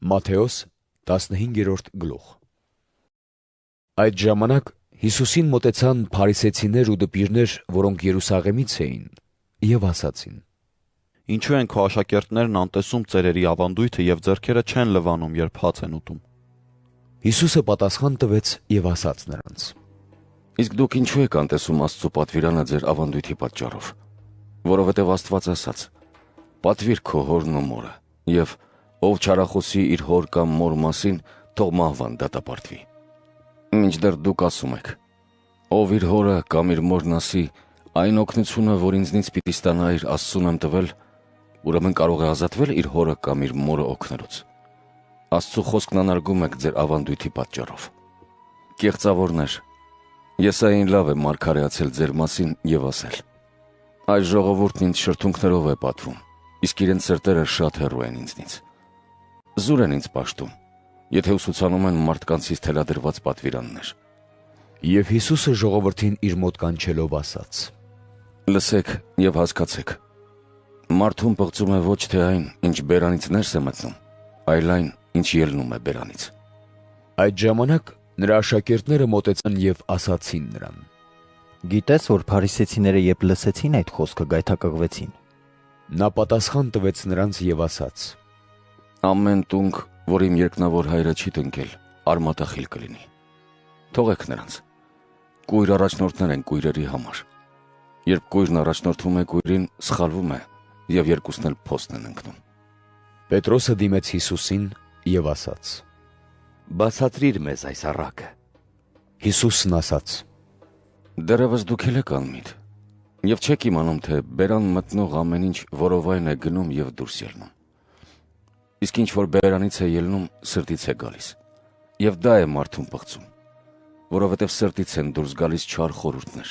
Մատթեոս 15-րդ գլուխ։ Այդ ժամանակ Հիսուսին մոտեցան փարիսեցիներ ու դպիրներ, որոնք Երուսաղեմից էին, եւ ասացին. Ինչու են քո աշակերտներն անտեսում ծերերի ավանդույթը եւ ձեռքերը չեն լվանում, երբ հաց են ուտում։ Հիսուսը պատասխան տվեց եւ ասաց նրանց. Իսկ դուք ինչու եք անտեսում Աստծո պատվիրանը ձեր ավանդույթի պատճառով, որովհետև Աստված ասաց. պատվիր քո հորն ու մորը, եւ ով չարախոսի իր հոր կամ մոր մասին, թող մահվան դատապարտվի։ Մինչդեռ դուք ասում եք. ով իր հորը կամ իր մորն ասի, այն օգնությունը, որ ինձնից պիտի ստանա իր Աստծուն եմ տվել, ուրեմն կարող է ազատվել իր հորը կամ իր մորը օգնելուց։ Աստծո խոսքն անարգում եք ձեր ավանդույթի պատճառով։ Կեղծավորներ, Եսային լավ է մարգարեացել ձեր մասին եւ ասել. այս ժողովուրդն ինձ շրթունքներով է պատվում, իսկ իրենց սրտերը շատ հեռու են ինձնից։ Զուր են ինձ պաշտում, եթե ուսուցանում են մարդկանցից թելադրված պատվիրաններ։ Եվ Հիսուսը ժողովրդին իր մոտ կանչելով ասաց. Լսեք եւ հասկացեք. մարդուն պղծում է ոչ թե այն, ինչ բերանից ներս է մտնում, այլ այն, ինչ ելնում է բերանից։ Այդ ժամանակ նրա աշակերտները մոտեցան եւ ասացին նրան. Գիտես, որ փարիսեցիները երբ լսեցին այդ խոսքը գայթակղվեցին։ Նա պատասխան տվեց նրանց եւ ասաց. Ամեն տունք, որ իմ երկնավոր հայրը չի տնկել, արմատախիլ կլինի։ Թողեք նրանց։ Կույր առաջնորդներ են կույրերի համար։ Երբ կույրն առաջնորդվում է կույրին, սխալվում է եւ երկուսն էլ փոստն են ընկնում։ Պետրոսը դիմեց Հիսուսին եւ ասաց. Բացատրիր մեզ այս առակը։ Հիսուսն ասաց. Դեռևս դուք էլ եք անմիտ եւ չեք իմանում, թե բերան մտնող ամեն ինչ որովայն է գնում եւ դուրս ելնում։ Իսկ ինչ որ բերանից է ելնում, սրտից է գալիս։ Եվ դա է մարդուն պղծում, որովհետև սրտից են դուրս գալիս չար խորհուրդներ,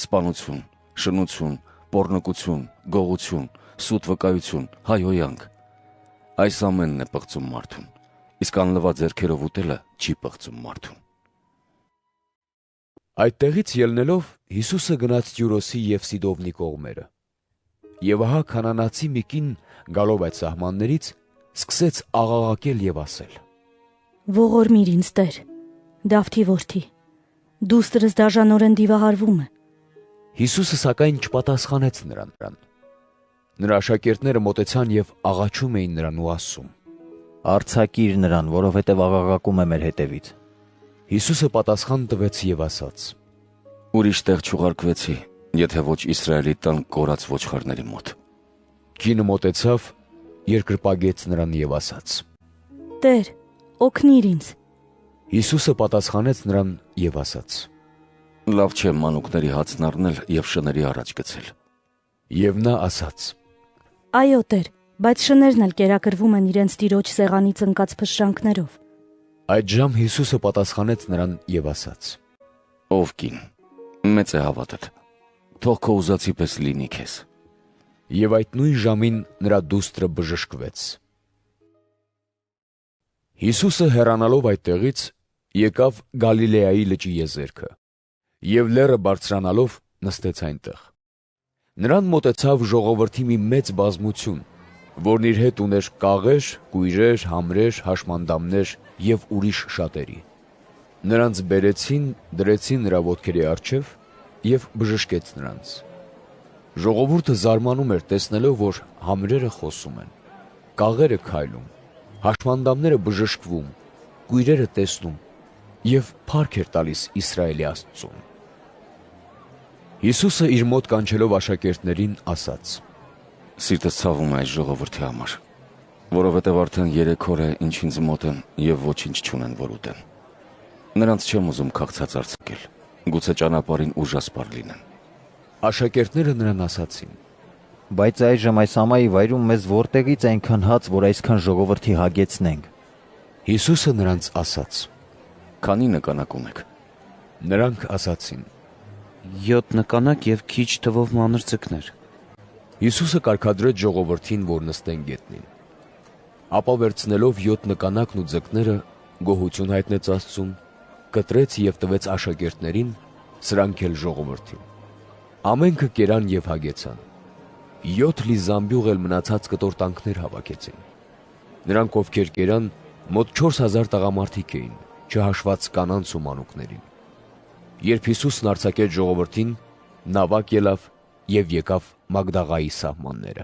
սպանություն, շնություն, պոռնկություն, գողություն, սուտ վկայություն, հայհոյանք։ Այս ամենն է պղծում մարդուն, իսկ անլվա ձեռքերով ուտելը չի պղծում մարդուն։ Այդտեղից ելնելով Հիսուսը գնաց Տյուրոսի եւ Սիդովնի կողմերը։ Եվ ահա քանանացի մի կին գալով այդ սահմաններից սկսեց աղաղակել եւ ասել. Ողորմիր ինձ Տեր, Դավթի որդի, դուստրս դաժանորեն դիվահարվում է։ Հիսուսը սակայն չպատասխանեց նրան։ Նրա աշակերտները մոտեցան եւ աղաչում էին նրան ու ասում. Արձակիր նրան, որովհետև աղաղակում է մեր հետևից։ Հիսուսը պատասխան տվեց եւ ասաց. Ուրիշ տեղ չուղարկվեցի, եթե ոչ Իսրայելի տան կորած ոչխարների մոտ։ Կինը մոտեցավ, երկրպագեց նրան եւ ասաց. Տեր, օգնիր ինձ։ Հիսուսը պատասխանեց նրան եւ ասաց. Լավ չէ մանուկների հացն առնել եւ շների առաջ գցել։ Եվ նա ասաց. Այո, Տեր, բայց շներն էլ կերակրվում են իրենց տիրոջ սեղանից ընկած փշրանքներով։ Այդժամ Հիսուսը պատասխանեց նրան եւ ասաց. Ով կին, մեծ է հավատդ, թող քո ուզածի պես լինի քեզ։ Եվ այդ նույն ժամին նրա դուստրը բժշկվեց։ Հիսուսը հեռանալով այդտեղից եկավ Գալիլեայի լճի եզերքը եւ լեռը բարձրանալով նստեց այնտեղ։ Նրան մոտեցավ ժողովրդի մի մեծ բազմություն, որն իր հետ ուներ կաղեր, կույրեր, համրեր, հաշմանդամներ եւ ուրիշ շատերի։ Նրանց բերեցին, դրեցին նրա ոտքերի առջև եւ բժշկեց նրանց։ Ժողովուրդը զարմանում էր տեսնելով, որ համրերը խոսում են, կաղերը քայլում, հաշմանդամները բժշկվում, կույրերը տեսնում եւ փառք էր տալիս Իսրայելի Աստծուն։ Հիսուսը իր մոտ կանչելով աշակերտներին ասաց. Սիրտս ցավում է այս ժողովրդի համար, որովհետև արդեն 3 օր է, ինչ ինձ մոտ են եւ ոչինչ չունեն որ ուտեն։ Նրանց չեմ ուզում քաղցած արձակել, գուցե ճանապարհին ուժասպառ լինեն։ Աշակերտները նրան ասացին. Բայց այժմ այս ամայի վայրում մեզ որտեղից այնքան հաց, որ այսքան ժողովրդի հագեցնենք։ Հիսուսը նրանց ասաց. Քանի նկանակ ունեք։ Նրանք ասացին. 7 նկանակ եւ քիչ թվով մանր ձկներ։ Հիսուսը կարգադրեց ժողովրդին, որ նստեն գետնին։ Ապա վերցնելով 7 նկանակն ու ձկները գոհություն հայտնեց Աստծուն, կտրեց եւ տվեց աշակերտներին, սրանք էլ ժողովրդին։ Ամենքը կերան եւ հագեցան։ 7 լի զամբյուղ էլ մնացած կտորտանքներ հավաքեցին։ Նրանք, ովքեր կերան, Մոտ 4000 տղամարդիկ էին, չհաշված կանանց ու մանուկներին։ Երբ Հիսուսն արձակեց ժողովրդին, նավակ ելավ եւ եկավ Մագդաղայի սահմանները։